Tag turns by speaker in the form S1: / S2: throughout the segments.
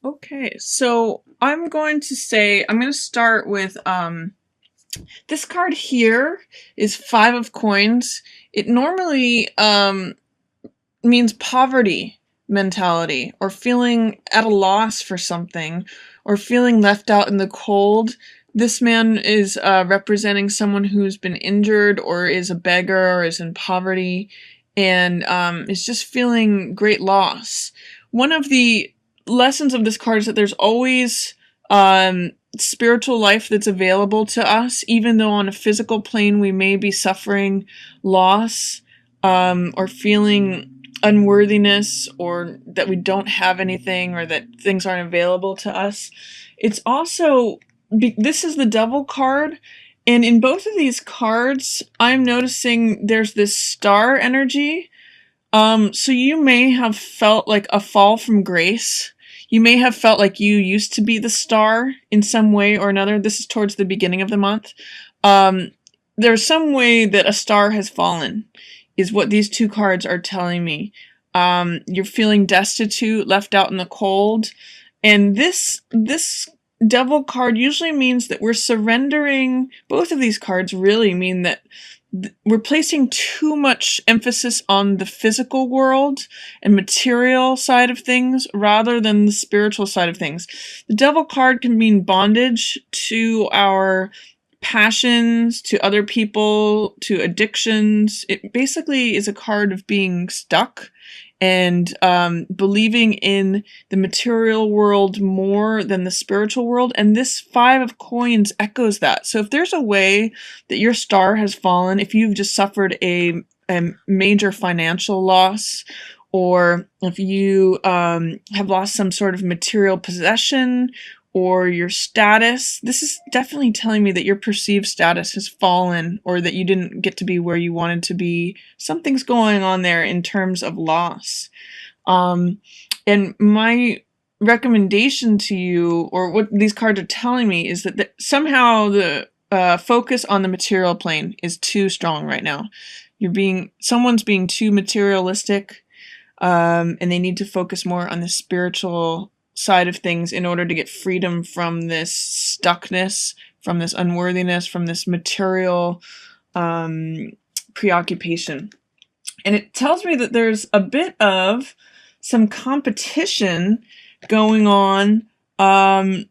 S1: Okay, so I'm going to start with this card here is Five of Coins. It normally means poverty mentality or feeling at a loss for something or feeling left out in the cold. This man is representing someone who's been injured or is a beggar or is in poverty and is just feeling great loss. One of the lessons of this card is that there's always spiritual life that's available to us, even though on a physical plane we may be suffering loss or feeling unworthiness or that we don't have anything or that things aren't available to us. It's also, this is the Devil card, and in both of these cards I'm noticing there's this star energy. So you may have felt like a fall from grace. You may have felt like you used to be the star in some way or another. This is towards the beginning of the month. There's some way that a star has fallen, is what these two cards are telling me. You're feeling destitute, left out in the cold. And this Devil card usually means that we're surrendering. Both of these cards really mean that we're placing too much emphasis on the physical world and material side of things rather than the spiritual side of things. The Devil card can mean bondage to our passions, to other people, to addictions. It basically is a card of being stuck and believing in the material world more than the spiritual world. And this Five of Coins echoes that. So if there's a way that your star has fallen, if you've just suffered a major financial loss, or if you have lost some sort of material possession, or your status, this is definitely telling me that your perceived status has fallen or that you didn't get to be where you wanted to be. Something's going on there in terms of loss. And my recommendation to you, or what these cards are telling me, is that somehow the focus on the material plane is too strong right now. Someone's being too materialistic, and they need to focus more on the spiritual side of things in order to get freedom from this stuckness, from this unworthiness, from this material preoccupation. And it tells me that there's a bit of some competition going on, and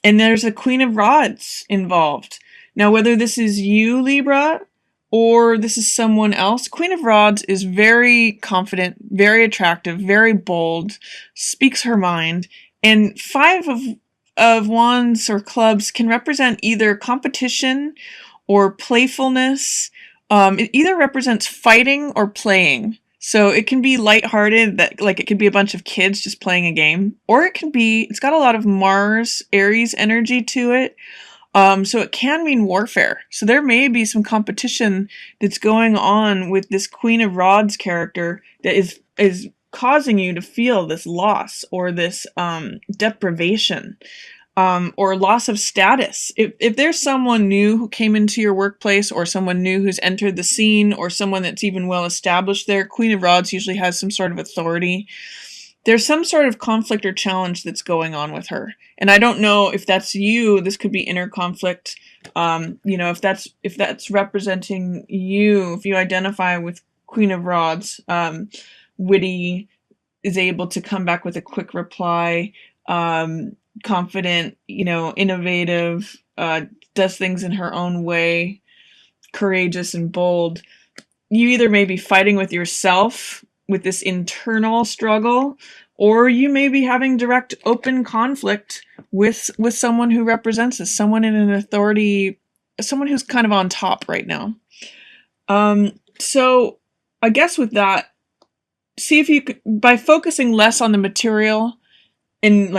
S1: there's a Queen of Rods involved. Now, whether this is you, Libra, or this is someone else, Queen of Rods is very confident, very attractive, very bold, speaks her mind, and Five of Wands or clubs can represent either competition or playfulness. It either represents fighting or playing. So it can be lighthearted, that like it could be a bunch of kids just playing a game, or it's got a lot of Mars, Aries energy to it. So it can mean warfare. So there may be some competition that's going on with this Queen of Rods character that is causing you to feel this loss or this deprivation, or loss of status. If there's someone new who came into your workplace, or someone new who's entered the scene, or someone that's even well established there, Queen of Rods usually has some sort of authority. There's some sort of conflict or challenge that's going on with her. And I don't know if that's you. This could be inner conflict. If that's representing you, if you identify with Queen of Rods, witty, is able to come back with a quick reply, confident, innovative, does things in her own way, courageous and bold. You either may be fighting with yourself with this internal struggle, or you may be having direct open conflict with someone who represents us, someone in an authority, someone who's kind of on top right now. So I guess with that, see if you could, by focusing less on the material and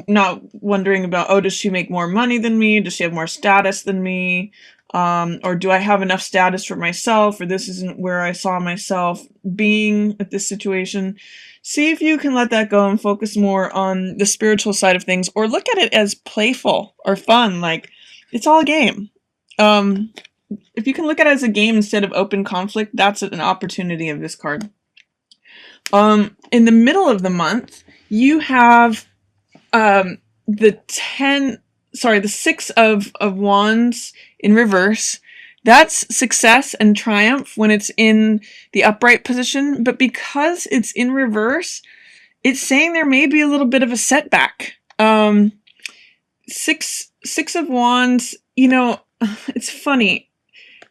S1: not wondering about, oh, does she make more money than me? Does she have more status than me? Or do I have enough status for myself, or this isn't where I saw myself being at this situation? See if you can let that go and focus more on the spiritual side of things, or look at it as playful or fun, like it's all a game. If you can look at it as a game instead of open conflict, that's an opportunity of this card. In the middle of the month, you have the the 6 of Wands in reverse, that's success and triumph when it's in the upright position. But because it's in reverse, it's saying there may be a little bit of a setback. Six of Wands, you know, it's funny.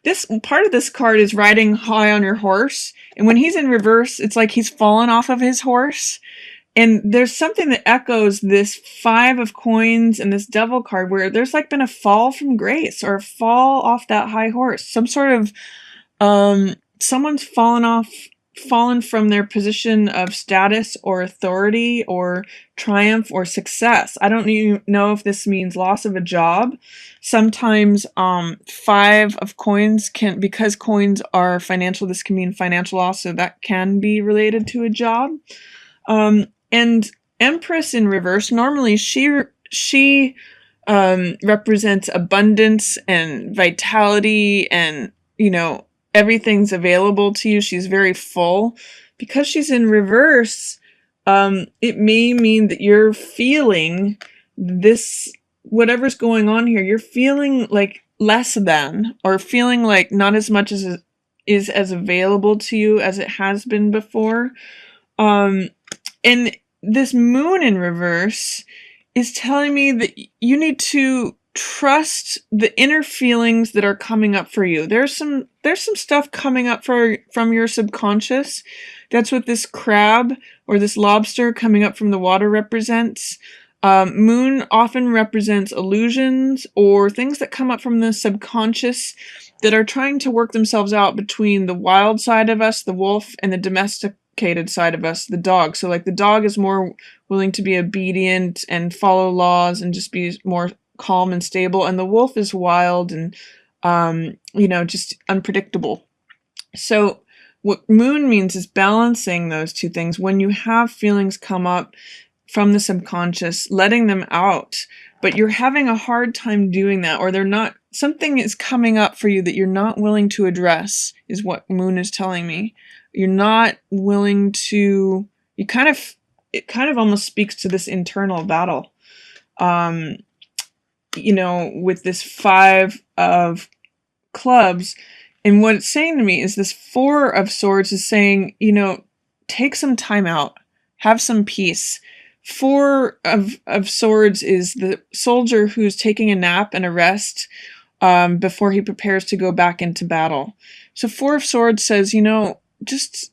S1: This part of this card is riding high on your horse. And when he's in reverse, it's like he's fallen off of his horse. And there's something that echoes this 5 of Coins and this Devil card where there's like been a fall from grace or a fall off that high horse. Some sort of, someone's fallen from their position of status or authority or triumph or success. I don't even know if this means loss of a job. Sometimes 5 of Coins can, because coins are financial, this can mean financial loss, so that can be related to a job. And Empress in reverse, normally she represents abundance and vitality and, you know, everything's available to you. She's very full. Because she's in reverse, it may mean that you're feeling this, whatever's going on here, you're feeling like less than, or feeling like not as much as is as available to you as it has been before. And this Moon in reverse is telling me that you need to trust the inner feelings that are coming up for you. There's some stuff coming up from your subconscious. That's what this crab or this lobster coming up from the water represents. Moon often represents illusions or things that come up from the subconscious that are trying to work themselves out between the wild side of us, the wolf, and the domesticated side of us, the dog. So like the dog is more willing to be obedient and follow laws and just be more calm and stable, and the wolf is wild and you know, just unpredictable. So what Moon means is balancing those two things. When you have feelings come up from the subconscious, letting them out, but you're having a hard time doing that, or they're not, something is coming up for you that you're not willing to address, is what Moon is telling me. You're not willing to, it kind of almost speaks to this internal battle. You know, with this 5 of Clubs, and what it's saying to me is this 4 of Swords is saying, you know, take some time out, have some peace. 4 of Swords is the soldier who's taking a nap and a rest before he prepares to go back into battle. So 4 of Swords says, you know, just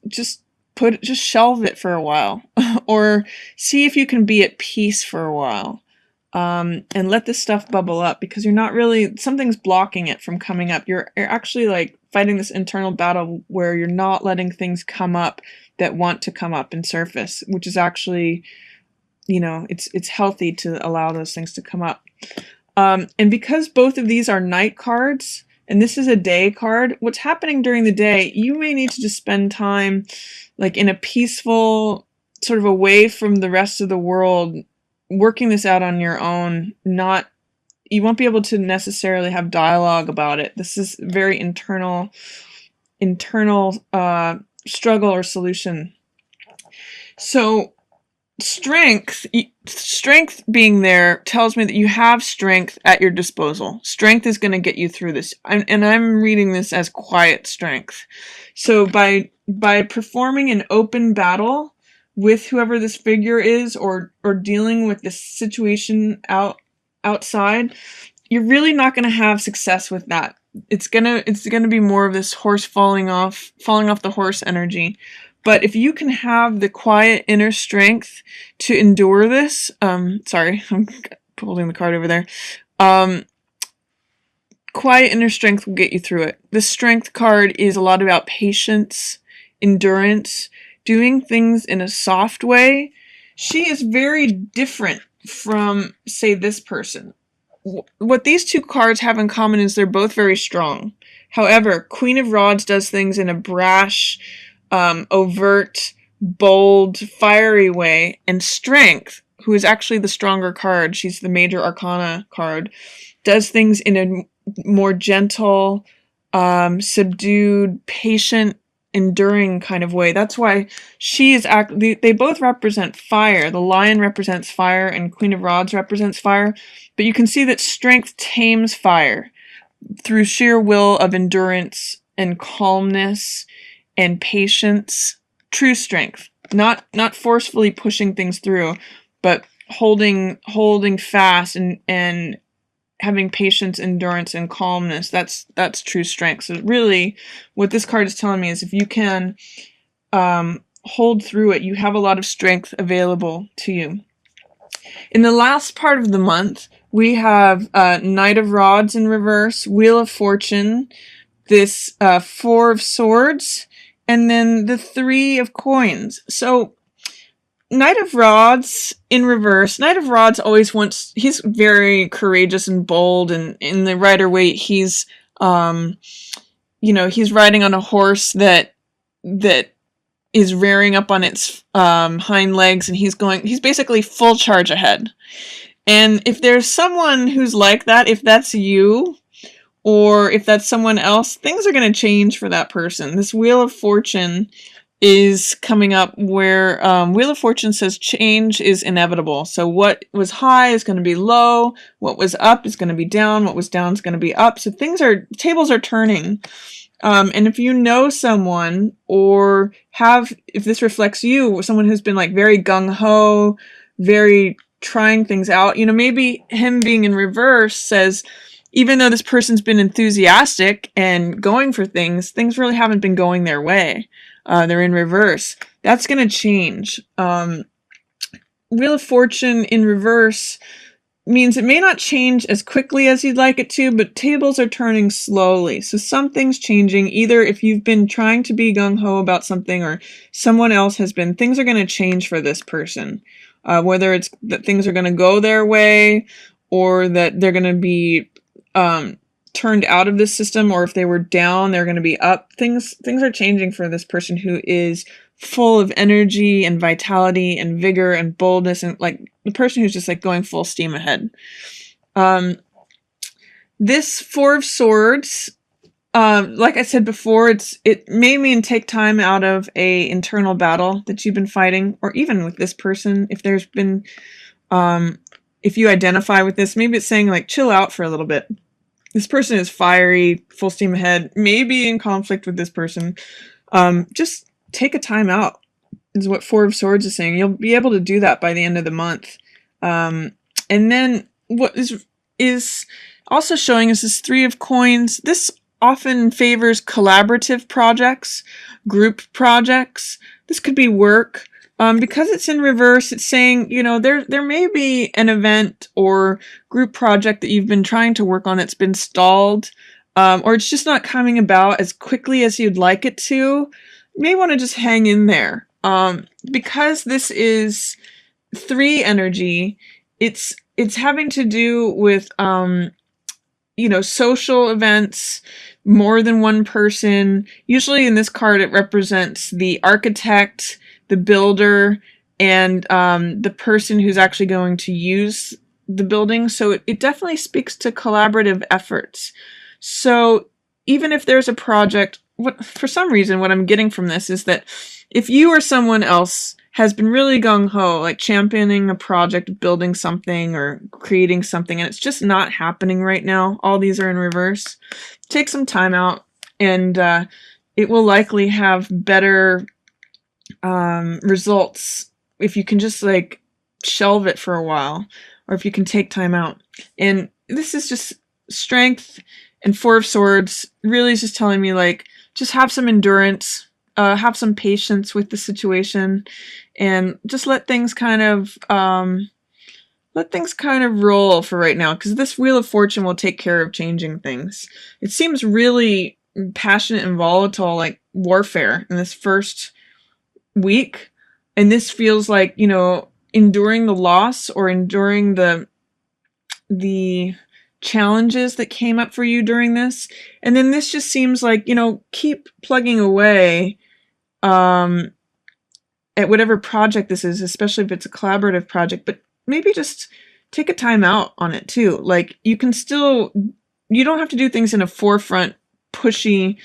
S1: shelve it for a while or see if you can be at peace for a while. And let this stuff bubble up, because you're not really, something's blocking it from coming up. You're actually like fighting this internal battle where you're not letting things come up that want to come up and surface, which is actually, you know, it's healthy to allow those things to come up. And because both of these are night cards, and this is a day card, what's happening during the day, you may need to just spend time like in a peaceful, sort of away from the rest of the world, working this out on your own. You won't be able to necessarily have dialogue about it. This is very internal struggle or solution. So strength being there tells me that you have strength at your disposal. Strength is going to get you through this. And I'm reading this as quiet strength. So by performing an open battle with whoever this figure is, or dealing with this situation outside, you're really not going to have success with that. It's gonna be more of this horse falling off the horse energy. But if you can have the quiet inner strength to endure this, sorry, I'm holding the card over there. Quiet inner strength will get you through it. The strength card is a lot about patience, endurance, doing things in a soft way. She is very different from, say, this person. What these two cards have in common is they're both very strong. However, Queen of Rods does things in a brash, overt, bold, fiery way, and Strength, who is actually the stronger card, she's the Major Arcana card, does things in a more gentle, subdued, patient, enduring kind of way. That's why she is they both represent fire. The lion represents fire and Queen of Rods represents fire. But you can see that strength tames fire through sheer will of endurance and calmness and patience. True strength. Not forcefully pushing things through, but holding fast and having patience, endurance, and calmness. That's true strength. So really, what this card is telling me is if you can hold through it, you have a lot of strength available to you. In the last part of the month, we have Knight of Rods in reverse, Wheel of Fortune, this Four of Swords, and then the Three of Coins. So Knight of Rods in reverse. Knight of Rods always he's very courageous and bold, and in the Rider-Waite, he's he's riding on a horse that is rearing up on its hind legs, and he's basically full charge ahead. And if there's someone who's like that, if that's you, or if that's someone else, things are going to change for that person. This Wheel of Fortune is coming up where Wheel of Fortune says change is inevitable. So what was high is going to be low. What was up is going to be down. What was down is going to be up. So tables are turning. And if you know someone, or if this reflects you, someone who's been like very gung-ho, very trying things out, maybe him being in reverse says, even though this person's been enthusiastic and going for things really haven't been going their way. They're in reverse. That's going to change. Wheel of Fortune in reverse means it may not change as quickly as you'd like it to, but tables are turning slowly. So something's changing. Either if you've been trying to be gung-ho about something, or someone else has been, things are going to change for this person. Whether it's that things are going to go their way, or that they're going to be turned out of this system, or if they were down, they're going to be up. Things are changing for this person who is full of energy and vitality and vigor and boldness, and like the person who's just like going full steam ahead. This Four of Swords, like I said before, it may mean take time out of a internal battle that you've been fighting, or even with this person. If there's been, if you identify with this, maybe it's saying like chill out for a little bit. This person is fiery, full steam ahead, maybe in conflict with this person. Just take a time out is what Four of Swords is saying. You'll be able to do that by the end of the month. And then what is also showing us this Three of Coins. This often favors collaborative projects, group projects. This could be work. Because it's in reverse, it's saying, there may be an event or group project that you've been trying to work on that's been stalled, or it's just not coming about as quickly as you'd like it to. You may want to just hang in there. Because this is 3 energy, it's having to do with, social events, more than one person. Usually in this card, it represents the architect, the builder, and the person who's actually going to use the building. So it definitely speaks to collaborative efforts. So even if there's a project, for some reason, what I'm getting from this is that if you or someone else has been really gung-ho, like championing a project, building something or creating something, and it's just not happening right now, all these are in reverse, take some time out, and it will likely have better results if you can just like shelve it for a while, or if you can take time out. And this is just strength, and Four of Swords really is just telling me like just have some endurance, have some patience with the situation, and just let things kind of roll for right now, because this Wheel of Fortune will take care of changing things. It seems really passionate and volatile, like warfare in this first week, and this feels like enduring the loss or enduring the challenges that came up for you during this. And then this just seems like keep plugging away at whatever project this is, especially if it's a collaborative project, but maybe just take a time out on it too. Like you don't have to do things in a forefront pushy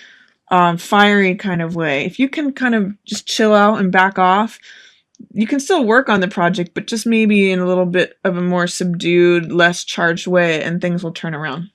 S1: fiery kind of way. If you can kind of just chill out and back off, you can still work on the project, but just maybe in a little bit of a more subdued, less charged way, and things will turn around.